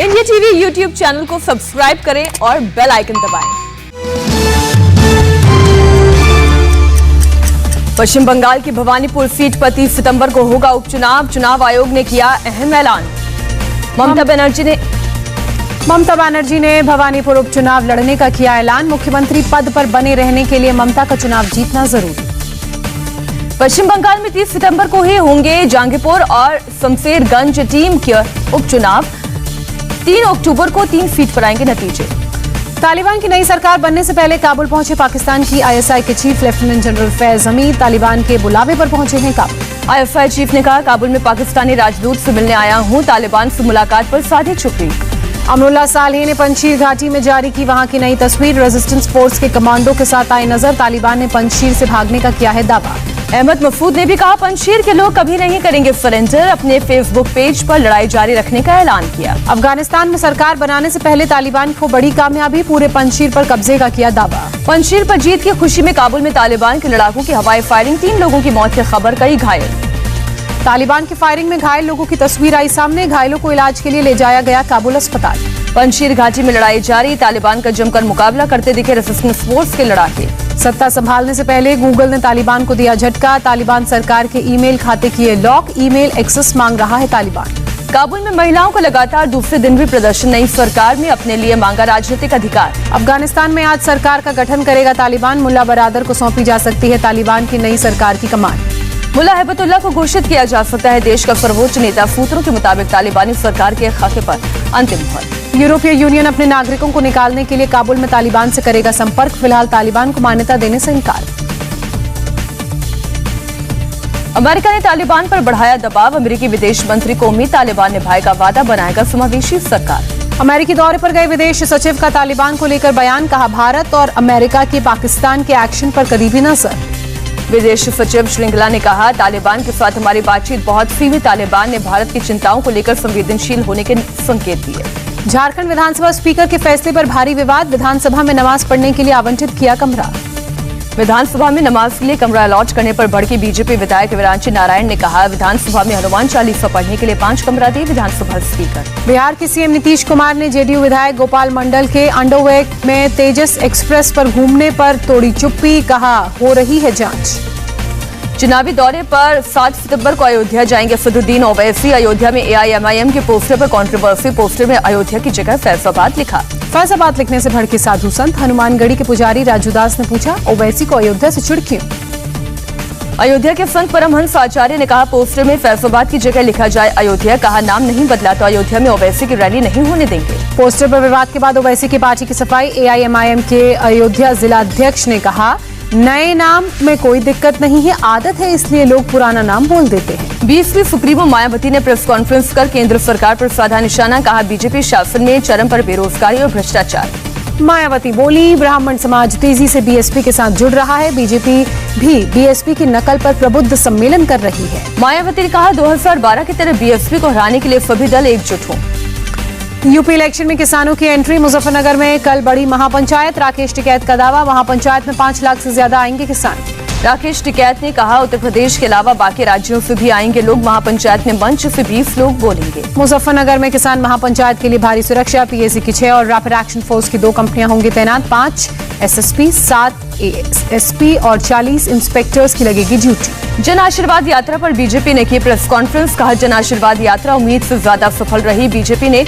India TV YouTube channel को subscribe करें और बेल आइकन दबाएं। पश्चिम बंगाल की भवानीपुर सीट पर 30 सितंबर को होगा उपचुनाव। चुनाव आयोग ने किया अहम ऐलान। ममता बनर्जी ने भवानीपुर उपचुनाव लड़ने का किया ऐलान। मुख्यमंत्री पद पर बने रहने के लिए ममता का चुनाव जीतना जरूरी। पश्चिम बंगाल में 30 सितंबर को ही होंगे जहांगीरपुर और शमशेरगंज टीम के उपचुनाव। 3 अक्टूबर को 3 सीट पर आएंगे नतीजे। तालिबान की नई सरकार बनने से पहले काबुल पहुंचे पाकिस्तान की आईएसआई के chief lieutenant general Faiz Hamid Taliban के बुलावे पर पहुंचे हैं काबुल। आईएसआई चीफ ने कहा, काबुल में पाकिस्तानी राजदूत से मिलने आया हूं। तालिबान से मुलाकात पर साधी चुप्पी। अमरुल्लाह सालेह ने पंजशीर घाटी में जारी की वहां की नई तस्वीर। रेजिस्टेंस फोर्स के कमांडो के साथ आए नजर। तालिबान ने पंजशीर से भागने का किया है दावा। अहमद मसूद ने भी कहा, पंजशीर के लोग कभी नहीं करेंगे सरेंडर। अपने फेसबुक पेज पर लड़ाई जारी रखने का ऐलान किया। अफगानिस्तान में सरकार बनाने से पहले तालिबान को बड़ी कामयाबी। पूरे पंजशीर पर कब्जे का किया दावा। पंजशीर पर जीत की खुशी में काबुल में तालिबान के लड़ाकों की हवाई फायरिंग। 3 लोगों की मौत की खबर, कई घायल। तालिबान की फायरिंग में घायल लोगों की तस्वीर आई सामने। घायलों को इलाज के लिए ले जाया गया काबुल अस्पताल। पंजशीर घाटी में लड़ाई जारी। तालिबान का जमकर मुकाबला करते दिखे रेजिस्टेंस फोर्स के लड़ाके। सत्ता संभालने से पहले गूगल ने तालिबान को दिया झटका। तालिबान सरकार के ईमेल खाते किए लॉक। ईमेल एक्सेस मांग रहा है तालिबान। काबुल में महिलाओं को लगातार दूसरे दिन भी प्रदर्शन। नई सरकार में अपने लिए मांगा राजनीतिक अधिकार। अफगानिस्तान में आज सरकार का गठन करेगा तालिबान। मुल्ला बरादर को सौंपी जा सकती है तालिबान की नई सरकार की कमान। मुल्ला हिबतुल्लाह को घोषित किया जा सकता है देश का सर्वोच्च नेता। सूत्रों के मुताबिक तालिबानी सरकार के खाके पर अंतिम मुहर। यूरोपीय यूनियन अपने नागरिकों को निकालने के लिए काबुल में तालिबान से करेगा संपर्क। फिलहाल तालिबान को मान्यता देने से इंकार। अमेरिका ने तालिबान पर बढ़ाया दबाव। अमेरिकी विदेश मंत्री को उम्मीद तालिबान निभाएगा वादा, बनाएगा समावेशी सरकार। अमेरिकी दौरे पर गए विदेश सचिव का तालिबान को लेकर बयान। कहा, भारत और अमेरिका की पाकिस्तान के एक्शन पर करीबी नजर। विदेश सचिव श्रृंगला ने कहा, तालिबान के साथ हमारी बातचीत बहुत सीमित। तालिबान ने भारत की चिंताओं को लेकर संवेदनशील होने के संकेत दिए। झारखंड विधानसभा स्पीकर के फैसले पर भारी विवाद। विधानसभा में नमाज पढ़ने के लिए आवंटित किया कमरा। विधानसभा में नमाज के लिए कमरा अलॉट करने पर भड़की बीजेपी विधायक विरांची नारायण ने कहा, विधानसभा में हनुमान चालीसा पढ़ने के लिए 5 कमरा दिए विधानसभा स्पीकर। बिहार के सीएम नीतीश कुमार ने जेडीयू विधायक गोपाल मंडल के अंडरवेयर में तेजस एक्सप्रेस पर घूमने पर तोड़ी चुप्पी। कहा, हो रही है जांच। चुनावी दौरे पर 7 सितंबर को अयोध्या जाएंगे सदुद्दीन ओवैसी। अयोध्या में एआईएमआईएम के पोस्टर पर कंट्रोवर्सी। पोस्टर में अयोध्या की जगह फैजाबाद लिखा। फैजाबाद लिखने से भड़के साधु संत। हनुमानगढ़ी के पुजारी राजू दास ने पूछा, ओवैसी को अयोध्या से चिढ़ क्यों? अयोध्या के संत परमहंस आचार्य ने कहा, पोस्टर में फैजाबाद की जगह लिखा जाए अयोध्या। कहा, नाम नहीं बदला तो अयोध्या में ओवैसी की रैली नहीं होने देंगे। पोस्टर पर विवाद के बाद ओवैसी की पार्टी की सफाई। एआईएमआईएम के अयोध्या जिलाध्यक्ष ने कहा, नए नाम में कोई दिक्कत नहीं है, आदत है इसलिए लोग पुराना नाम बोल देते हैं। 20वीं सुप्रीमो मायावती ने प्रेस कॉन्फ्रेंस कर केंद्र सरकार पर साधा निशाना। कहा, बीजेपी शासन में चरम पर बेरोजगारी और भ्रष्टाचार। मायावती बोली, ब्राह्मण समाज तेजी से बीएसपी के साथ जुड़ रहा है। बीजेपी भी बीएसपी की नकल पर प्रबुद्ध सम्मेलन कर रही है। मायावती ने कहा, 2012 की तरह बीएसपी को हराने के लिए सभी दल एकजुट हों। यूपी इलेक्शन में किसानों की एंट्री। मुजफ्फरनगर में कल बड़ी महापंचायत। राकेश टिकैत का दावा, महापंचायत में 5 लाख से ज्यादा आएंगे किसान। राकेश टिकैत ने कहा, उत्तर प्रदेश के अलावा बाकी राज्यों से भी आएंगे लोग। महापंचायत में मंच से 20 लोग बोलेंगे। मुजफ्फरनगर में किसान महापंचायत के लिए भारी सुरक्षा। पीएसी की 6 और रैपिड एक्शन फोर्स की 2 कंपनियां होंगी तैनात। 5 एसएसपी, 7 एएसपी और 40 इंस्पेक्टर्स की लगेगी ड्यूटी। जन आशीर्वाद यात्रा पर बीजेपी ने की प्रेस कॉन्फ्रेंस। कहा, जन आशीर्वाद यात्रा उम्मीद से ज्यादा सफल रही। बीजेपी ने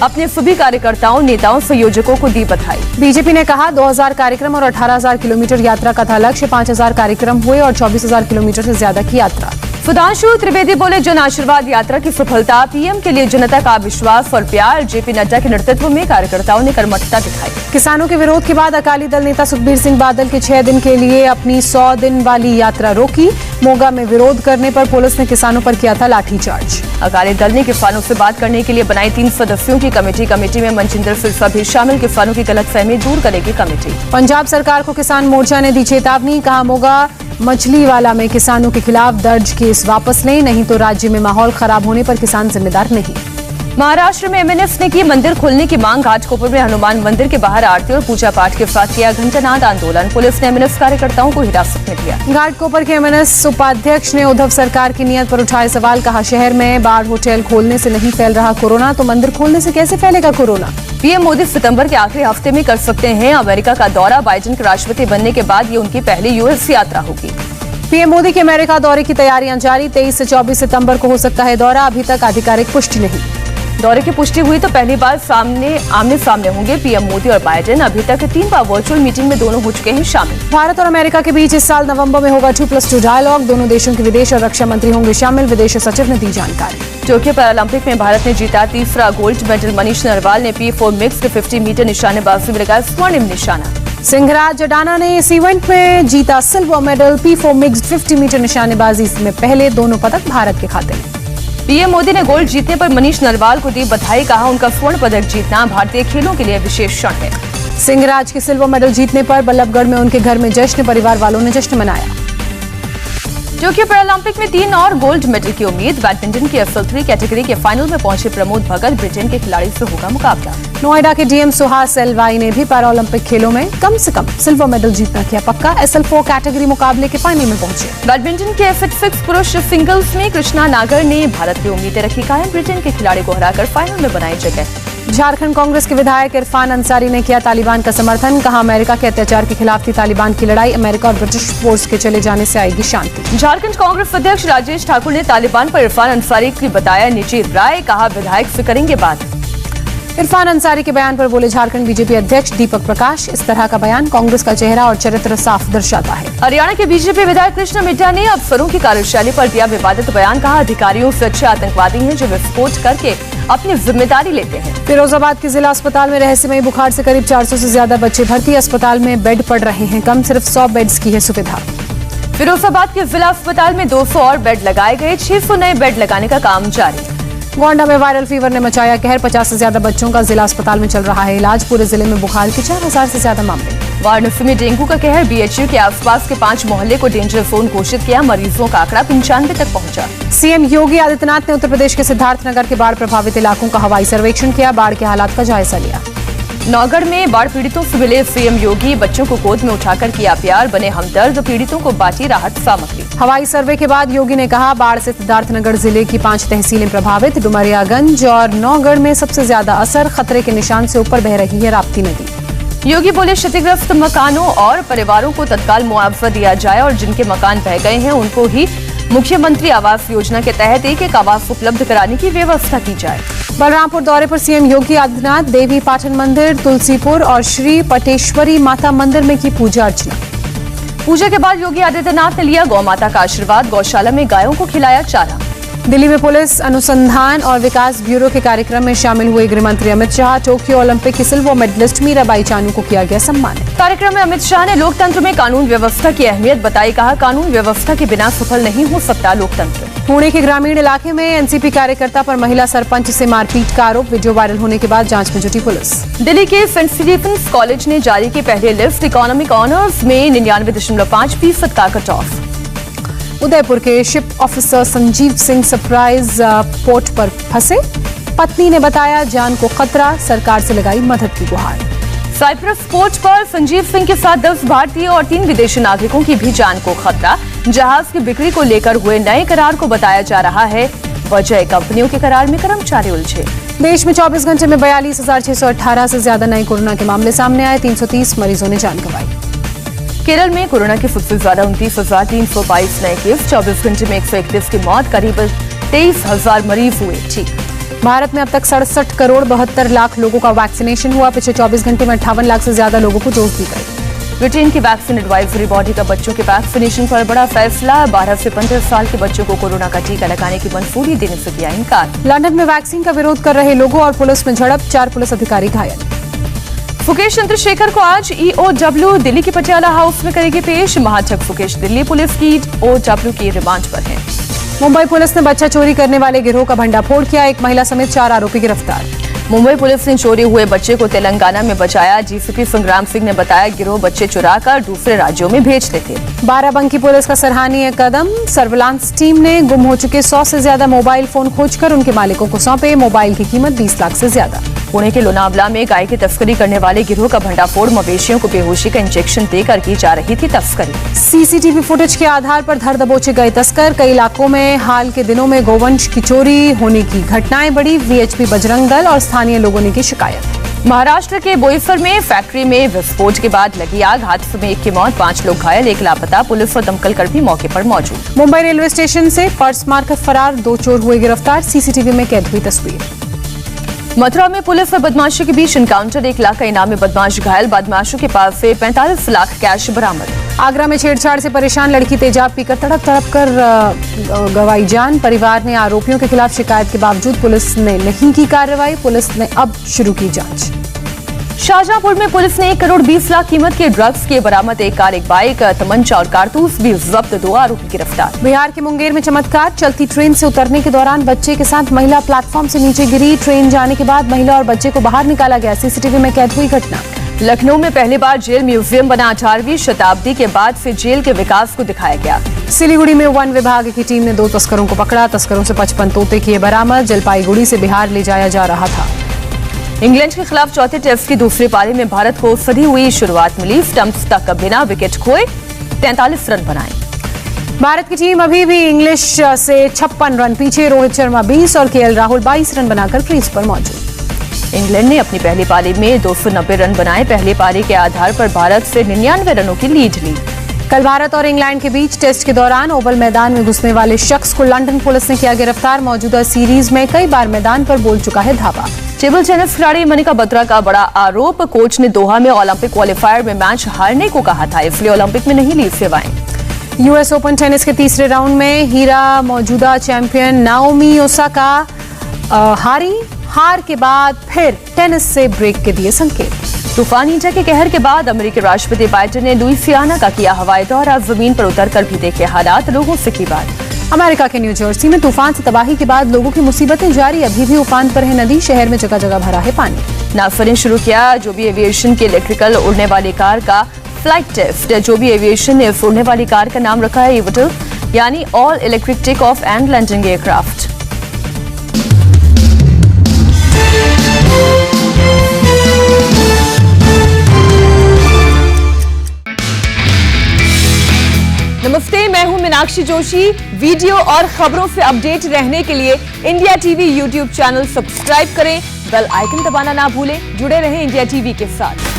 अपने सभी कार्यकर्ताओं, नेताओं, संयोजकों को दी बधाई। बीजेपी ने कहा, 2000 कार्यक्रम और 18,000 किलोमीटर यात्रा का था लक्ष्य। 5,000 कार्यक्रम हुए और 24,000 किलोमीटर से ज्यादा की यात्रा। सुधांशु त्रिवेदी बोले, जन आशीर्वाद यात्रा की सफलता पीएम के लिए जनता का विश्वास और प्यार। जेपी नड्डा के नेतृत्व में कार्यकर्ताओं ने कर्मठता दिखाई। किसानों के विरोध के बाद अकाली दल नेता सुखबीर सिंह बादल के 6 दिन के लिए अपनी 100 दिन वाली यात्रा रोकी। मोगा में विरोध करने पर पुलिस ने किसानों पर किया था लाठीचार्ज। अकाली दल ने किसानों से बात करने के लिए बनाई 3 सदस्यों की कमेटी में मनजिंदर सिरसा भी शामिल। किसानों की गलतफहमी दूर करेगी कमेटी। पंजाब सरकार को किसान मोर्चा ने दी चेतावनी। कहा, मोगा मछलीवाला में किसानों के खिलाफ दर्ज केस वापस लें, नहीं तो राज्य में माहौल खराब होने पर किसान जिम्मेदार नहीं। महाराष्ट्र में एमएनएफ ने की मंदिर खोलने की मांग। घाटकोपर में हनुमान मंदिर के बाहर आरती और पूजा पाठ के साथ किया घंटानाद आंदोलन। पुलिस ने एमएनएफ कार्यकर्ताओं को हिरासत में लिया। घाटकोपर के एमएनएफ उपाध्यक्ष ने उद्धव सरकार की नीयत पर उठाए सवाल। कहा, शहर में बार होटल खोलने से नहीं फैल रहा कोरोना, तो मंदिर खोलने से कैसे फैलेगा कोरोना। पीएम मोदी सितंबर के आखिरी हफ्ते में कर सकते हैं अमेरिका का दौरा। बाइडेन के राष्ट्रपति बनने के बाद ये उनकी पहली यूएस यात्रा होगी। पीएम मोदी के अमेरिका दौरे की तैयारियां जारी। 23 से 24 सितंबर को हो सकता है दौरा। अभी तक आधिकारिक पुष्टि नहीं। दौरे की पुष्टि हुई तो पहली बार आमने सामने होंगे पीएम मोदी और बाइडेन। अभी तक 3 बार वर्चुअल मीटिंग में दोनों हो चुके हैं शामिल। भारत और अमेरिका के बीच इस साल नवंबर में होगा 2+2 डायलॉग। दोनों देशों के विदेश और रक्षा मंत्री होंगे शामिल। विदेश सचिव ने दी जानकारी। टोक्यो पैरालंपिक में भारत ने जीता तीसरा गोल्ड मेडल। मनीष नरवाल ने P4 मिक्स्ड 50 मीटर निशानेबाजी में लगाया स्वर्णिम निशाना। सिंघराज जडाना ने इस इवेंट में जीता silver medal. P4 mixed 50 metre निशानेबाजी में पहले दोनों पदक भारत के खाते में। पीएम मोदी ने गोल्ड जीतने पर मनीष नरवाल को दी बधाई। कहा, उनका स्वर्ण पदक जीतना भारतीय खेलों के लिए विशेष क्षण है। सिंघराज के सिल्वर मेडल जीतने पर बल्लभगढ़ में उनके घर में जश्न। परिवार वालों ने जश्न मनाया। टोक्यो पैरालंपिक में 3 और गोल्ड मेडल की उम्मीद। बैडमिंटन की FL3 कैटेगरी के फाइनल में पहुंचे प्रमोद भगत। ब्रिटेन के खिलाड़ी से होगा मुकाबला। नोएडा के डीएम सुहास एलवाई ने भी पैरालंपिक खेलों में कम से कम सिल्वर मेडल जीतना किया पक्का। SL4 कैटेगरी मुकाबले के फाइनल में पहुंचे। बैडमिंटन के FX6 पुरुष सिंगल्स में कृष्णा नागर ने भारत की उम्मीदें रखी कायम। ब्रिटेन के खिलाड़ी को हराकर फाइनल में बनाई जगह। झारखंड कांग्रेस के विधायक इरफान अंसारी ने किया तालिबान का समर्थन। कहा, अमेरिका के अत्याचार के खिलाफ थी तालिबान की लड़ाई। अमेरिका और ब्रिटिश फोर्स के चले जाने से आएगी शांति। झारखंड कांग्रेस अध्यक्ष राजेश ठाकुर ने तालिबान पर इरफान अंसारी की बताया निजी राय। कहा, विधायक से करेंगे बात। इरफान अंसारी के बयान पर बोले झारखंड बीजेपी अध्यक्ष दीपक प्रकाश, इस तरह का बयान कांग्रेस का चेहरा और चरित्र साफ दर्शाता है। हरियाणा के बीजेपी विधायक कृष्ण मिड्ढा ने अफसरों की कार्यशैली पर दिया विवादित बयान। कहा, अधिकारियों से अच्छे आतंकवादी हैं जो विस्फोट करके अपनी जिम्मेदारी लेते हैं। फिरोजाबाद के जिला अस्पताल में रहस्यमयी बुखार से करीब 400 से ज्यादा बच्चे भर्ती। अस्पताल में बेड पड़ रहे हैं कम, सिर्फ 100 बेड्स की है सुविधा। फिरोजाबाद के जिला अस्पताल में 200 और बेड लगाए गए। 600 नए बेड लगाने का काम जारी। गोंडा में वायरल फीवर ने मचाया कहर। 50 से ज्यादा बच्चों का जिला अस्पताल में चल रहा है इलाज। पूरे जिले में बुखार के 4000 से ज्यादा मामले। वाराणसी में डेंगू का कहर। BHU के आसपास के 5 मोहल्ले को डेंजर जोन घोषित किया। मरीजों का आंकड़ा 95 तक पहुंचा। सीएम योगी आदित्यनाथ ने उत्तर प्रदेश के सिद्धार्थनगर के बाढ़ प्रभावित इलाकों का हवाई सर्वेक्षण किया। बाढ़ के हालात का जायजा लिया। नौगढ़ में बाढ़ पीड़ितों से मिले सीएम योगी। बच्चों को गोद में उठाकर किया प्यार। बने हमदर्द। पीड़ितों को बांटी राहत सामग्री। हवाई सर्वे के बाद योगी ने कहा, बाढ़ से सिद्धार्थनगर जिले की 5 तहसीलें प्रभावित। डुमरियागंज और नौगढ़ में सबसे ज्यादा असर। खतरे के निशान से ऊपर बह रही है राप्ती नदी। योगी बोले, क्षतिग्रस्त मकानों और परिवारों को तत्काल मुआवजा दिया जाए और जिनके मकान बह गए हैं उनको ही मुख्यमंत्री आवास योजना के तहत एक आवास उपलब्ध कराने की व्यवस्था की जाए। बलरामपुर दौरे पर सीएम योगी आदित्यनाथ देवी पाटन मंदिर, तुलसीपुर और श्री पटेश्वरी माता मंदिर में की पूजा अर्चना। पूजा के बाद योगी आदित्यनाथ ने लिया गौ माता का आशीर्वाद। गौशाला में गायों को खिलाया चारा। दिल्ली में पुलिस अनुसंधान और विकास ब्यूरो के कार्यक्रम में शामिल हुए गृह मंत्री अमित शाह। टोक्यो ओलंपिक की सिल्वर मेडलिस्ट मीराबाई चानू को किया गया सम्मानित। कार्यक्रम में अमित शाह ने लोकतंत्र में कानून व्यवस्था की अहमियत बताई। कहा, कानून व्यवस्था के बिना सफल नहीं हो सकता लोकतंत्र। पुणे के ग्रामीण इलाके में एनसीपी कार्यकर्ता पर महिला सरपंच से मारपीट का आरोप। वीडियो वायरल होने के बाद जांच में जुटी पुलिस। दिल्ली के सेंट स्टीफेंस कॉलेज ने जारी की पहली लिस्ट। इकोनॉमिक ऑनर्स में 99.5% का कट ऑफ। उदयपुर के ship officer Sanjeev Singh surprise port पर फंसे। पत्नी ने बताया जान को खतरा। सरकार से लगाई मदद की गुहार। साइप्रस पोर्ट पर संजीव सिंह के साथ 10 भारतीय और 3 विदेशी नागरिकों की भी जान को खतरा। जहाज की बिक्री को लेकर हुए नए करार को बताया जा रहा है वजह। कंपनियों के करार में कर्मचारी उलझे। देश में 24 घंटे में 42,618 से ज्यादा नए कोरोना के मामले सामने आए। 330 मरीजों ने जान गंवाई। केरल में कोरोना के सबसे ज्यादा 29,322 नए केस। 24 घंटे में 131 की मौत। करीब 23,000 मरीज हुए ठीक। भारत में अब तक 67 करोड़ 72 लाख लोगों का वैक्सीनेशन हुआ। पिछले 24 घंटे में 58 लाख से ज्यादा लोगों को डोज दी गई। ब्रिटेन की वैक्सीन एडवाइजरी बॉडी का बच्चों के वैक्सीनेशन पर बड़ा फैसला। 12 से 15 साल के बच्चों को कोरोना का टीका लगाने की मंजूरी देने से किया इनकार। लंदन में वैक्सीन का विरोध कर रहे लोगों और पुलिस में झड़प। 4 पुलिस अधिकारी घायल। फुकेश चंद्रशेखर को आज EOW दिल्ली के पटियाला हाउस में करेगी पेश। महाठग फुकेश दिल्ली पुलिस की EOW की रिमांड पर है। मुंबई पुलिस ने बच्चा चोरी करने वाले गिरोह का भंडाफोड़ किया। एक महिला समेत 4 आरोपी गिरफ्तार। मुंबई पुलिस ने चोरी हुए बच्चे को तेलंगाना में बचाया। डीसीपी संग्राम सिंह ने बताया गिरोह बच्चे चुराकर दूसरे राज्यों में भेजते थे। बाराबंकी पुलिस का सराहनीय कदम। सर्विलांस टीम ने गुम हो चुके 100 से ज्यादा मोबाइल फोन खोजकर उनके मालिकों को सौंपे। मोबाइल की कीमत 20 लाख से ज्यादा। पुणे के लोनावला में गाय की तस्करी करने वाले गिरोह का भंडाफोड़। मवेशियों को बेहोशी का इंजेक्शन देकर की जा रही थी तस्करी। सीसीटीवी फुटेज के आधार पर धर दबोचे गए तस्कर। कई इलाकों में हाल के दिनों में गोवंश की चोरी होने की घटनाएं बढ़ी। वीएचपी बजरंग दल और स्थानीय लोगों ने की शिकायत। महाराष्ट्र के बोईसर में फैक्ट्री में विस्फोट के बाद लगी आग। हादसे में 1 की मौत, 5 लोग घायल, 1 लापता। पुलिस और दमकल कर्मी मौके पर मौजूद। मुंबई रेलवे स्टेशन से पर्स मारकर फरार 2 चोर हुए गिरफ्तार। सीसीटीवी में कैद हुई तस्वीर। मथुरा में पुलिस और बदमाशों के बीच एनकाउंटर। 1 लाख का इनामी बदमाश घायल। बदमाशों के पास से 45 लाख कैश बरामद। आगरा में छेड़छाड़ से परेशान लड़की तेजाब पीकर तड़प कर गंवाई जान। परिवार ने आरोपियों के खिलाफ शिकायत के बावजूद पुलिस ने नहीं की कार्रवाई। पुलिस ने अब शुरू की जांच। शाहजहांपुर में पुलिस ने 1 करोड़ 20 लाख कीमत के ड्रग्स किए बरामद। 1 कार, 1 बाइक, तमंचा और कारतूस भी जब्त। 2 आरोपी गिरफ्तार। बिहार के मुंगेर में चमत्कार। चलती ट्रेन से उतरने के दौरान बच्चे के साथ महिला प्लेटफॉर्म से नीचे गिरी। ट्रेन जाने के बाद महिला और बच्चे को बाहर निकाला गया। सीसीटीवी में कैद हुई घटना। लखनऊ में पहली बार जेल म्यूजियम बना। 18वीं शताब्दी के बाद से जेल के विकास को दिखाया गया। सिलीगुड़ी में वन विभाग की टीम ने 2 तस्करों को पकड़ा। तस्करों से 55 तोते किए बरामद। जलपाईगुड़ी से बिहार ले जाया जा रहा था। इंग्लैंड के खिलाफ चौथे टेस्ट की दूसरी पारी में भारत को सधी हुई शुरुआत मिली। स्टंप्स तक बिना विकेट खोए 43 रन बनाए। भारत की टीम अभी भी इंग्लिश से 56 रन पीछे। रोहित शर्मा 20 और केएल राहुल 22 रन बनाकर क्रीज पर मौजूद। इंग्लैंड ने अपनी पहली पारी में 290 रन बनाए। पहली पारी के आधार पर भारत से 99 रनों की लीड ली। कल भारत और इंग्लैंड के बीच टेस्ट के दौरान ओवल मैदान में घुसने वाले शख्स को लंदन पुलिस ने किया गिरफ्तार। मौजूदा सीरीज में कई बार मैदान पर बोल चुका है धावा। टेबल टेनिस खिलाड़ी मनिका बत्रा का बड़ा आरोप। कोच ने दोहा में ओलंपिक क्वालिफायर में मैच हारने को कहा था, इसलिए ओलंपिक में नहीं ली सेवाएं। यूएस ओपन टेनिस के तीसरे राउंड में हीरा मौजूदा चैंपियन नाओमी ओसाका हारी। हार के बाद फिर टेनिस से ब्रेक के दिए संकेत। तूफान ईटा के कहर के बाद अमेरिकी राष्ट्रपति बाइडेन ने लुइसियाना का किया हवाई दौरा। जमीन पर उतरकर भी देखे हालात, लोगों से की बात। अमेरिका के न्यू जर्सी में तूफान से तबाही के बाद लोगों की मुसीबतें जारी। अभी भी उफान पर है नदी। शहर में जगह जगह भरा है पानी। नासा ने शुरू किया जोबी एविएशन के इलेक्ट्रिकल उड़ने वाली कार का फ्लाइट टेस्ट। जोबी एविएशन ने इस उड़ने वाली कार का नाम रखा है इवटल, यानी all electric take off and landing aircraft. नमस्ते, मैं हूं मीनाक्षी जोशी। वीडियो और खबरों से अपडेट रहने के लिए India TV YouTube channel subscribe करें। बेल आइकन दबाना ना भूलें। जुड़े रहें इंडिया टीवी के साथ।